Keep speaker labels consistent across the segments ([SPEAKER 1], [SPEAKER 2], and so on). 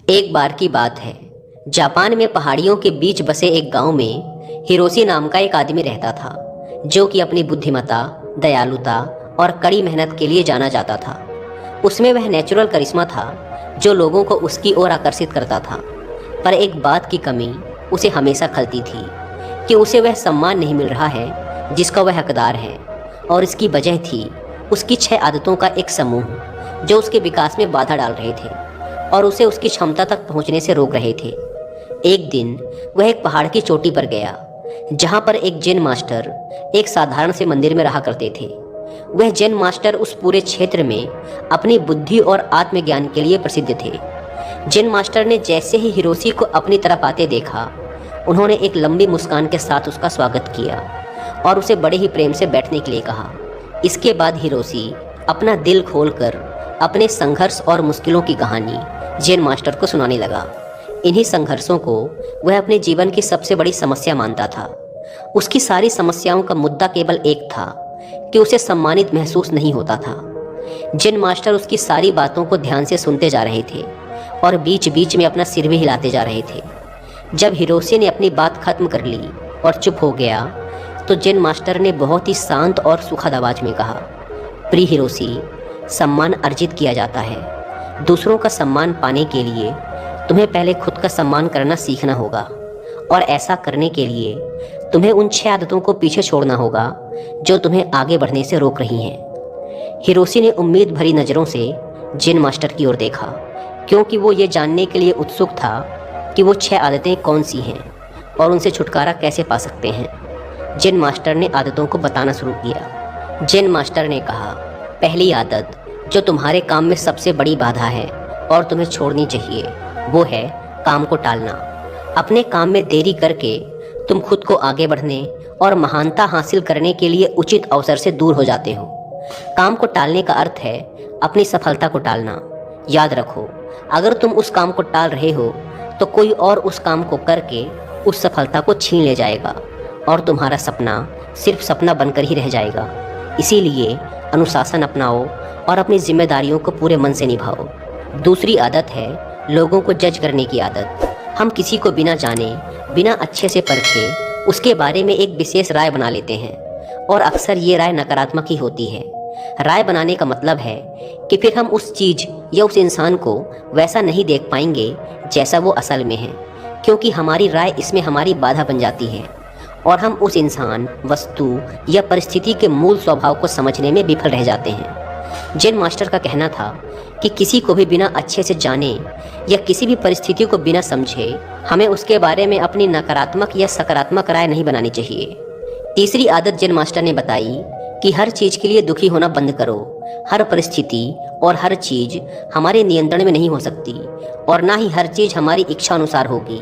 [SPEAKER 1] एक बार की बात है। जापान में पहाड़ियों के बीच बसे एक गांव में हिरोशी नाम का एक आदमी रहता था, जो कि अपनी बुद्धिमत्ता, दयालुता और कड़ी मेहनत के लिए जाना जाता था। उसमें वह नेचुरल करिश्मा था जो लोगों को उसकी ओर आकर्षित करता था। पर एक बात की कमी उसे हमेशा खलती थी कि उसे वह सम्मान नहीं मिल रहा है जिसका वह हकदार है, और इसकी वजह थी उसकी 6 आदतों का एक समूह जो उसके विकास में बाधा डाल रहे थे और उसे उसकी क्षमता तक पहुंचने से रोक रहे थे। एक दिन वह एक पहाड़ की चोटी पर गया, जहां पर एक जैन मास्टर एक साधारण से मंदिर में रहा करते थे। वह जैन मास्टर उस पूरे क्षेत्र में अपनी बुद्धि और आत्मज्ञान के लिए प्रसिद्ध थे। जैन मास्टर ने जैसे ही हिरोशी को अपनी तरफ आते देखा, उन्होंने एक लंबी मुस्कान के साथ उसका स्वागत किया और उसे बड़े ही प्रेम से बैठने के लिए कहा। इसके बाद हिरोशी अपना दिल खोलकर अपने संघर्ष और मुश्किलों की कहानी जैन मास्टर को सुनाने लगा। इन्हीं संघर्षों को वह अपने जीवन की सबसे बड़ी समस्या मानता था। उसकी सारी समस्याओं का मुद्दा केवल एक था कि उसे सम्मानित महसूस नहीं होता था। जैन मास्टर उसकी सारी बातों को ध्यान से सुनते जा रहे थे और बीच बीच में अपना सिर भी हिलाते जा रहे थे। जब हिरोशी ने अपनी बात खत्म कर ली और चुप हो गया, तो जैन मास्टर ने बहुत ही शांत और सुखद आवाज में कहा, प्रिय हिरोशी, सम्मान अर्जित किया जाता है। दूसरों का सम्मान पाने के लिए तुम्हें पहले खुद का सम्मान करना सीखना होगा, और ऐसा करने के लिए तुम्हें उन 6 आदतों को पीछे छोड़ना होगा जो तुम्हें आगे बढ़ने से रोक रही हैं। हिरोशी ने उम्मीद भरी नज़रों से जैन मास्टर की ओर देखा, क्योंकि वो ये जानने के लिए उत्सुक था कि वो 6 आदतें कौन सी हैं और उनसे छुटकारा कैसे पा सकते हैं। जैन मास्टर ने आदतों को बताना शुरू किया। जैन मास्टर ने कहा, पहली आदत जो तुम्हारे काम में सबसे बड़ी बाधा है और तुम्हें छोड़नी चाहिए, वो है काम को टालना। अपने काम में देरी करके तुम खुद को आगे बढ़ने और महानता हासिल करने के लिए उचित अवसर से दूर हो जाते हो। काम को टालने का अर्थ है अपनी सफलता को टालना। याद रखो, अगर तुम उस काम को टाल रहे हो तो कोई और उस काम को करके उस सफलता को छीन ले जाएगा और तुम्हारा सपना सिर्फ सपना बनकर ही रह जाएगा। इसीलिए अनुशासन अपनाओ और अपनी जिम्मेदारियों को पूरे मन से निभाओ। दूसरी आदत है लोगों को जज करने की आदत। हम किसी को बिना जाने, बिना अच्छे से परखे उसके बारे में एक विशेष राय बना लेते हैं, और अक्सर ये राय नकारात्मक ही होती है। राय बनाने का मतलब है कि फिर हम उस चीज़ या उस इंसान को वैसा नहीं देख पाएंगे जैसा वो असल में है, क्योंकि हमारी राय इसमें हमारी बाधा बन जाती है और हम उस इंसान, वस्तु या परिस्थिति के मूल स्वभाव को समझने में विफल रह जाते हैं। जैन मास्टर का कहना था कि किसी को भी बिना अच्छे से जाने या किसी भी परिस्थिति को बिना समझे हमें उसके बारे में अपनी नकारात्मक या सकारात्मक राय नहीं बनानी चाहिए। तीसरी आदत जैन मास्टर ने बताई कि हर चीज़ के लिए दुखी होना बंद करो। हर परिस्थिति और हर चीज़ हमारे नियंत्रण में नहीं हो सकती, और ना ही हर चीज़ हमारी इच्छा अनुसार होगी।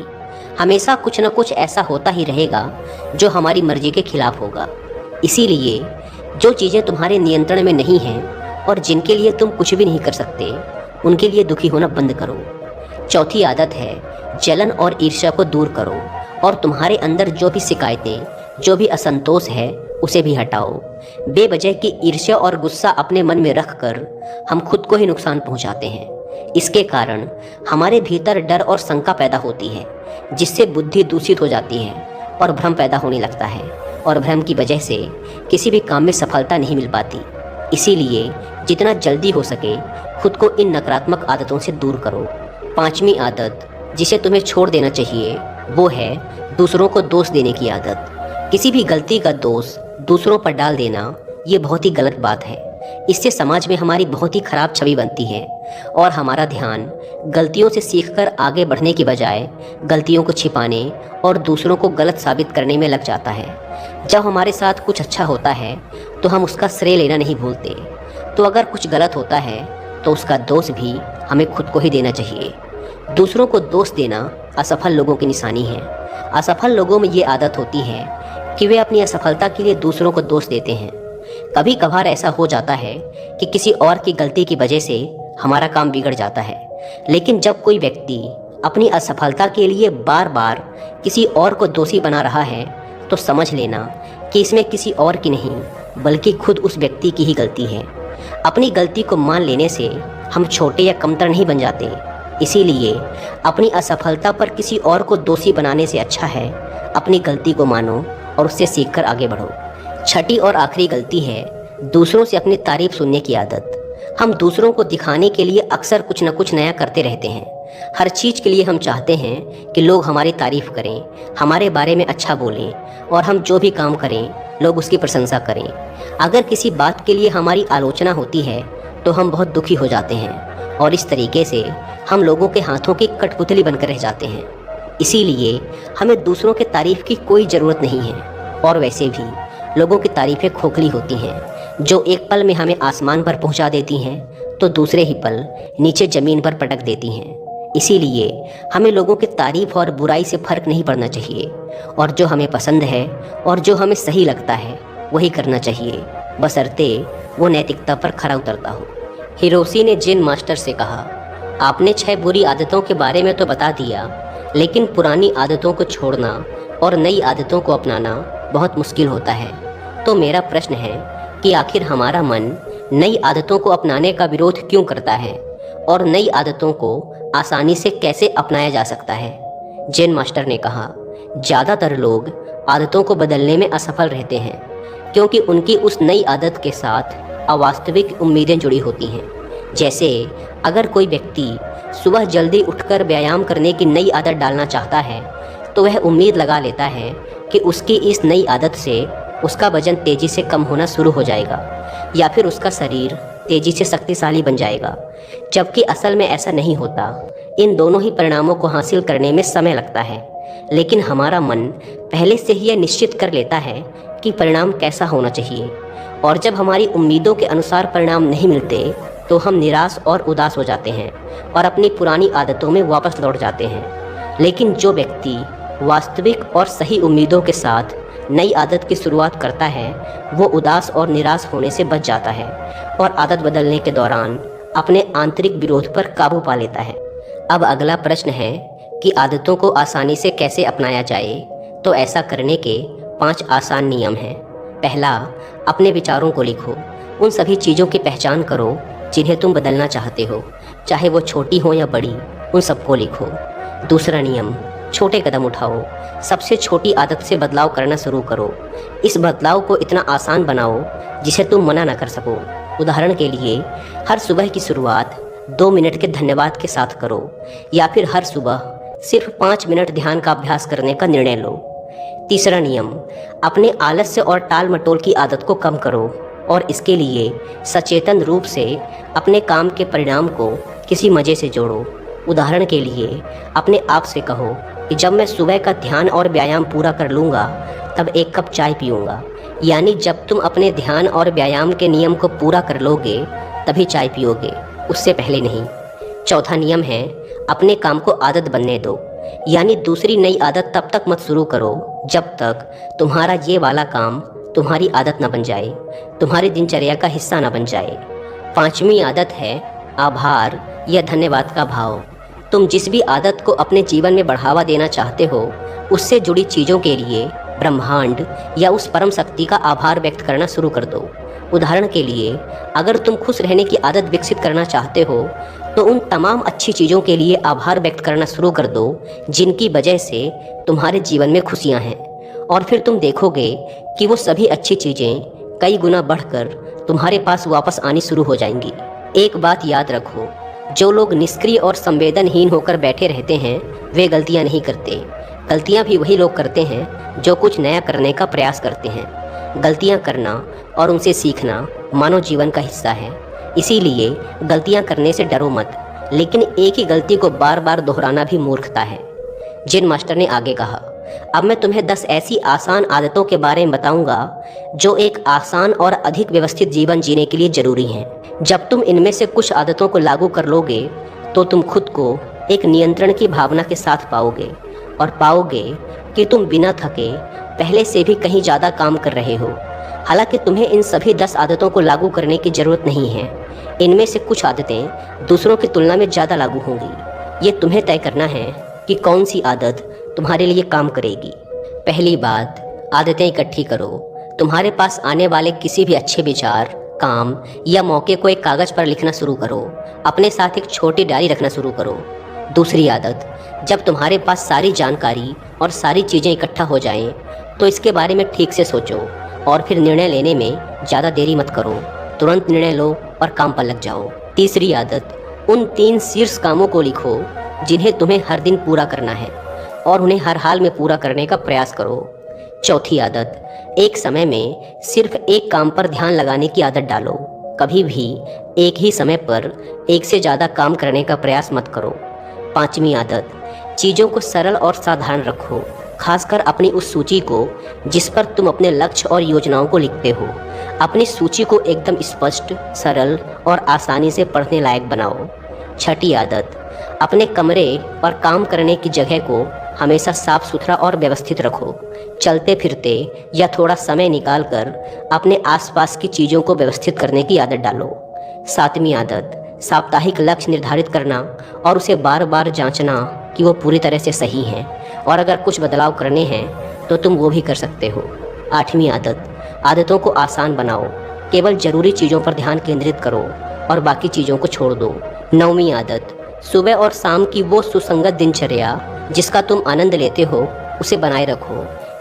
[SPEAKER 1] हमेशा कुछ न कुछ ऐसा होता ही रहेगा जो हमारी मर्जी के खिलाफ होगा। इसीलिए जो चीज़ें तुम्हारे नियंत्रण में नहीं हैं और जिनके लिए तुम कुछ भी नहीं कर सकते, उनके लिए दुखी होना बंद करो। चौथी आदत है जलन और ईर्ष्या को दूर करो, और तुम्हारे अंदर जो भी शिकायतें, जो भी असंतोष है, उसे भी हटाओ। बेवजह की ईर्ष्या और गुस्सा अपने मन में रखकर हम खुद को ही नुकसान पहुंचाते हैं। इसके कारण हमारे भीतर डर और शंका पैदा होती है, जिससे बुद्धि दूषित हो जाती है और भ्रम पैदा होने लगता है, और भ्रम की वजह से किसी भी काम में सफलता नहीं मिल पाती। इसीलिए जितना जल्दी हो सके खुद को इन नकारात्मक आदतों से दूर करो। 5वीं आदत जिसे तुम्हें छोड़ देना चाहिए, वो है दूसरों को दोष देने की आदत। किसी भी गलती का दोष दूसरों पर डाल देना ये बहुत ही गलत बात है। इससे समाज में हमारी बहुत ही खराब छवि बनती है और हमारा ध्यान गलतियों से सीखकर आगे बढ़ने की बजाय गलतियों को छिपाने और दूसरों को गलत साबित करने में लग जाता है। जब हमारे साथ कुछ अच्छा होता है तो हम उसका श्रेय लेना नहीं भूलते, तो अगर कुछ गलत होता है तो उसका दोष भी हमें खुद को ही देना चाहिए। दूसरों को दोष देना असफल लोगों की निशानी है। असफल लोगों में ये आदत होती है कि वे अपनी असफलता के लिए दूसरों को दोष देते हैं। कभी कभार ऐसा हो जाता है कि किसी और की गलती की वजह से हमारा काम बिगड़ जाता है, लेकिन जब कोई व्यक्ति अपनी असफलता के लिए बार बार किसी और को दोषी बना रहा है, तो समझ लेना कि इसमें किसी और की नहीं बल्कि खुद उस व्यक्ति की ही गलती है। अपनी गलती को मान लेने से हम छोटे या कमतर नहीं बन जाते, इसीलिए अपनी असफलता पर किसी और को दोषी बनाने से अच्छा है अपनी गलती को मानो और उससे सीखकर आगे बढ़ो। छठी और आखिरी गलती है दूसरों से अपनी तारीफ सुनने की आदत। हम दूसरों को दिखाने के लिए अक्सर कुछ न कुछ नया करते रहते हैं। हर चीज़ के लिए हम चाहते हैं कि लोग हमारी तारीफ करें, हमारे बारे में अच्छा बोलें और हम जो भी काम करें लोग उसकी प्रशंसा करें। अगर किसी बात के लिए हमारी आलोचना होती है तो हम बहुत दुखी हो जाते हैं और इस तरीके से हम लोगों के हाथों की कठपुतली बनकर रह जाते हैं। इसीलिए हमें दूसरों के तारीफ की कोई ज़रूरत नहीं है। और वैसे भी लोगों की तारीफ़ें खोखली होती हैं, जो एक पल में हमें आसमान पर पहुंचा देती हैं तो दूसरे ही पल नीचे ज़मीन पर पटक देती हैं। इसीलिए हमें लोगों की तारीफ़ और बुराई से फ़र्क नहीं पड़ना चाहिए और जो हमें पसंद है और जो हमें सही लगता है वही करना चाहिए, बशर्ते वो नैतिकता पर खरा उतरता हो। हिरोशी ने जेन मास्टर से कहा, आपने 6 बुरी आदतों के बारे में तो बता दिया, लेकिन पुरानी आदतों को छोड़ना और नई आदतों को अपनाना बहुत मुश्किल होता है। तो मेरा प्रश्न है कि आखिर हमारा मन नई आदतों को अपनाने का विरोध क्यों करता है और नई आदतों को आसानी से कैसे अपनाया जा सकता है। जेन मास्टर ने कहा, ज़्यादातर लोग आदतों को बदलने में असफल रहते हैं क्योंकि उनकी उस नई आदत के साथ अवास्तविक उम्मीदें जुड़ी होती हैं। जैसे अगर कोई व्यक्ति सुबह जल्दी उठकर व्यायाम करने की नई आदत डालना चाहता है तो वह उम्मीद लगा लेता है कि उसकी इस नई आदत से उसका वजन तेज़ी से कम होना शुरू हो जाएगा या फिर उसका शरीर तेज़ी से शक्तिशाली बन जाएगा, जबकि असल में ऐसा नहीं होता। इन दोनों ही परिणामों को हासिल करने में समय लगता है, लेकिन हमारा मन पहले से ही यह निश्चित कर लेता है कि परिणाम कैसा होना चाहिए। और जब हमारी उम्मीदों के अनुसार परिणाम नहीं मिलते तो हम निराश और उदास हो जाते हैं और अपनी पुरानी आदतों में वापस लौट जाते हैं। लेकिन जो व्यक्ति वास्तविक और सही उम्मीदों के साथ नई आदत की शुरुआत करता है वो उदास और निराश होने से बच जाता है और आदत बदलने के दौरान अपने आंतरिक विरोध पर काबू पा लेता है। अब अगला प्रश्न है कि आदतों को आसानी से कैसे अपनाया जाए। तो ऐसा करने के 5 आसान नियम हैं। पहला, अपने विचारों को लिखो। उन सभी चीज़ों की पहचान करो जिन्हें तुम बदलना चाहते हो, चाहे वो छोटी हो या बड़ी, उन सबको लिखो। दूसरा नियम, छोटे कदम उठाओ। सबसे छोटी आदत से बदलाव करना शुरू करो। इस बदलाव को इतना आसान बनाओ जिसे तुम मना न कर सको। उदाहरण के लिए, हर सुबह की शुरुआत 2 मिनट के धन्यवाद के साथ करो या फिर हर सुबह सिर्फ 5 मिनट ध्यान का अभ्यास करने का निर्णय लो। तीसरा नियम, अपने आलस्य और टाल मटोल की आदत को कम करो और इसके लिए सचेतन रूप से अपने काम के परिणाम को किसी मज़े से जोड़ो। उदाहरण के लिए, अपने आप से कहो कि जब मैं सुबह का ध्यान और व्यायाम पूरा कर लूँगा तब 1 कप चाय पीऊँगा। यानी जब तुम अपने ध्यान और व्यायाम के नियम को पूरा कर लोगे तभी चाय पियोगे, उससे पहले नहीं। चौथा नियम है, अपने काम को आदत बनने दो। यानी दूसरी नई आदत तब तक मत शुरू करो जब तक तुम्हारा ये वाला काम तुम्हारी आदत न बन जाए, तुम्हारी दिनचर्या का हिस्सा न बन जाए। 5वीं आदत है आभार या धन्यवाद का भाव। तुम जिस भी आदत को अपने जीवन में बढ़ावा देना चाहते हो उससे जुड़ी चीज़ों के लिए ब्रह्मांड या उस परम शक्ति का आभार व्यक्त करना शुरू कर दो। उदाहरण के लिए, अगर तुम खुश रहने की आदत विकसित करना चाहते हो तो उन तमाम अच्छी चीज़ों के लिए आभार व्यक्त करना शुरू कर दो जिनकी वजह से तुम्हारे जीवन में खुशियाँ हैं, और फिर तुम देखोगे कि वो सभी अच्छी चीज़ें कई गुना बढ़कर तुम्हारे पास वापस आनी शुरू हो जाएंगी। एक बात याद रखो, जो लोग निष्क्रिय और संवेदनहीन होकर बैठे रहते हैं वे गलतियां नहीं करते। गलतियां भी वही लोग करते हैं जो कुछ नया करने का प्रयास करते हैं। गलतियां करना और उनसे सीखना मानव जीवन का हिस्सा है। इसीलिए गलतियां करने से डरो मत, लेकिन एक ही गलती को बार बार दोहराना भी मूर्खता है। जेन मास्टर ने आगे कहा, अब मैं तुम्हें 10 ऐसी आसान आदतों के बारे में बताऊंगा जो एक आसान और अधिक व्यवस्थित जीवन जीने के लिए ज़रूरी हैं। जब तुम इनमें से कुछ आदतों को लागू कर लोगे तो तुम खुद को एक नियंत्रण की भावना के साथ पाओगे और पाओगे कि तुम बिना थके पहले से भी कहीं ज़्यादा काम कर रहे हो। हालांकि तुम्हें इन सभी 10 आदतों को लागू करने की ज़रूरत नहीं है। इनमें से कुछ आदतें दूसरों की तुलना में ज़्यादा लागू होंगी। ये तुम्हें तय करना है कि कौन सी आदत तुम्हारे लिए काम करेगी। पहली बात, आदतें इकट्ठी करो। तुम्हारे पास आने वाले किसी भी अच्छे विचार, काम या मौके को एक कागज़ पर लिखना शुरू करो। अपने साथ एक छोटी डायरी रखना शुरू करो। दूसरी आदत, जब तुम्हारे पास सारी जानकारी और सारी चीज़ें इकट्ठा हो जाएं, तो इसके बारे में ठीक से सोचो और फिर निर्णय लेने में ज़्यादा देरी मत करो। तुरंत निर्णय लो और काम पर लग जाओ। तीसरी आदत, उन 3 शीर्ष कामों को लिखो जिन्हें तुम्हें हर दिन पूरा करना है और उन्हें हर हाल में पूरा करने का प्रयास करो। चौथी आदत, एक समय में सिर्फ एक काम पर ध्यान लगाने की आदत डालो। कभी भी एक ही समय पर एक से ज़्यादा काम करने का प्रयास मत करो। पांचवी आदत, चीज़ों को सरल और साधारण रखो, खासकर अपनी उस सूची को जिस पर तुम अपने लक्ष्य और योजनाओं को लिखते हो। अपनी सूची को एकदम स्पष्ट, सरल और आसानी से पढ़ने लायक बनाओ। छठी आदत, अपने कमरे और काम करने की जगह को हमेशा साफ सुथरा और व्यवस्थित रखो। चलते फिरते या थोड़ा समय निकालकर अपने आसपास की चीज़ों को व्यवस्थित करने की आदत डालो। सातवीं आदत, साप्ताहिक लक्ष्य निर्धारित करना और उसे बार बार जांचना कि वो पूरी तरह से सही हैं, और अगर कुछ बदलाव करने हैं तो तुम वो भी कर सकते हो। आठवीं आदत, आदतों को आसान बनाओ। केवल ज़रूरी चीज़ों पर ध्यान केंद्रित करो और बाकी चीज़ों को छोड़ दो। नौवीं आदत, सुबह और शाम की वो सुसंगत दिनचर्या जिसका तुम आनंद लेते हो उसे बनाए रखो,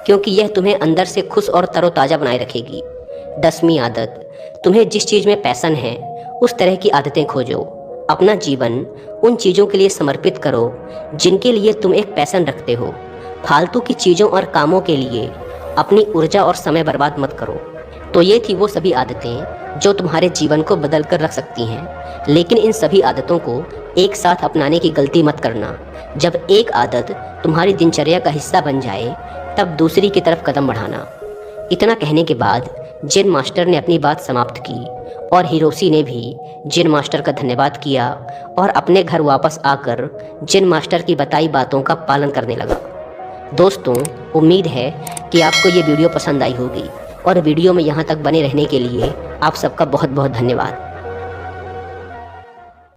[SPEAKER 1] क्योंकि यह तुम्हें अंदर से खुश और तरोताज़ा बनाए रखेगी। 10वीं आदत, तुम्हें जिस चीज़ में पैशन है उस तरह की आदतें खोजो। अपना जीवन उन चीज़ों के लिए समर्पित करो जिनके लिए तुम एक पैशन रखते हो। फालतू की चीज़ों और कामों के लिए अपनी ऊर्जा और समय बर्बाद मत करो। तो ये थी वो सभी आदतें जो तुम्हारे जीवन को बदल कर रख सकती हैं, लेकिन इन सभी आदतों को एक साथ अपनाने की गलती मत करना। जब एक आदत तुम्हारी दिनचर्या का हिस्सा बन जाए तब दूसरी की तरफ कदम बढ़ाना। इतना कहने के बाद जेन मास्टर ने अपनी बात समाप्त की और हिरोशी ने भी जेन मास्टर का धन्यवाद किया और अपने घर वापस आकर जेन मास्टर की बताई बातों का पालन करने लगा। दोस्तों, उम्मीद है कि आपको ये वीडियो पसंद आई होगी और वीडियो में यहाँ तक बने रहने के लिए आप सबका बहुत बहुत धन्यवाद।